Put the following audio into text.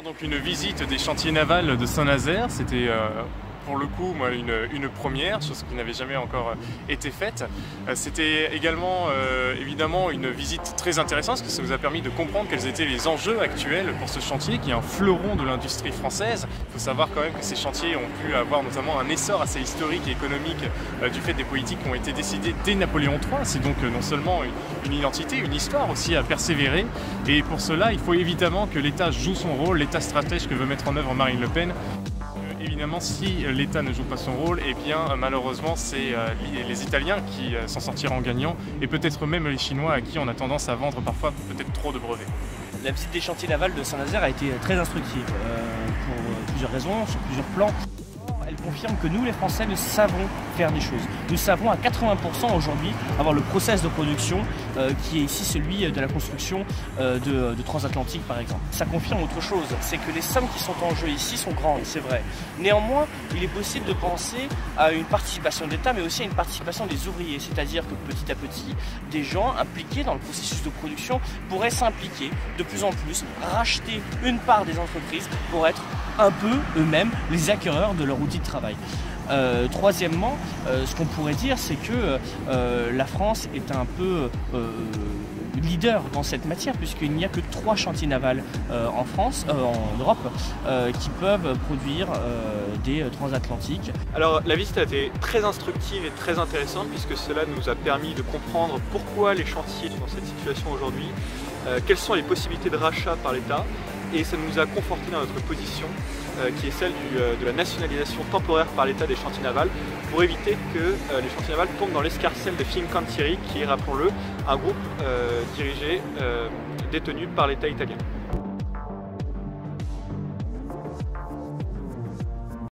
Donc une visite des chantiers navals de Saint-Nazaire, c'était pour le coup moi, une première, chose qui n'avait jamais encore été faite. C'était également évidemment une visite très intéressante parce que ça nous a permis de comprendre quels étaient les enjeux actuels pour ce chantier qui est un fleuron de l'industrie française. Il faut savoir quand même que ces chantiers ont pu avoir notamment un essor assez historique et économique du fait des politiques qui ont été décidées dès Napoléon III. C'est donc non seulement une identité, une histoire aussi à persévérer, et pour cela il faut évidemment que l'État joue son rôle, l'État stratège que veut mettre en œuvre Marine Le Pen. Évidemment, si l'État ne joue pas son rôle, eh bien malheureusement c'est les Italiens qui s'en sortiront gagnants, et peut-être même les Chinois à qui on a tendance à vendre parfois peut-être trop de brevets. La visite des chantiers navals de Saint-Nazaire a été très instructive pour plusieurs raisons, sur plusieurs plans. Elle confirme que nous, les Français, nous savons faire des choses. Nous savons à 80% aujourd'hui avoir le process de production qui est ici celui de la construction de transatlantique par exemple. Ça confirme autre chose, c'est que les sommes qui sont en jeu ici sont grandes, c'est vrai. Néanmoins, il est possible de penser à une participation d'État, mais aussi à une participation des ouvriers. C'est-à-dire que petit à petit, des gens impliqués dans le processus de production pourraient s'impliquer de plus en plus, racheter une part des entreprises pour être un peu eux-mêmes les acquéreurs de leur outil de travail. Troisièmement, ce qu'on pourrait dire, c'est que la France est un peu leader dans cette matière, puisqu'il n'y a que 3 chantiers navals en France, en Europe, qui peuvent produire des transatlantiques. Alors la visite a été très instructive et très intéressante, puisque cela nous a permis de comprendre pourquoi les chantiers sont dans cette situation aujourd'hui, quelles sont les possibilités de rachat par l'État, et ça nous a conforté dans notre position qui est celle de la nationalisation temporaire par l'État des chantiers navals pour éviter que les chantiers navals tombent dans l'escarcelle de Fincantieri qui est, rappelons-le, un groupe dirigé, détenu par l'État italien.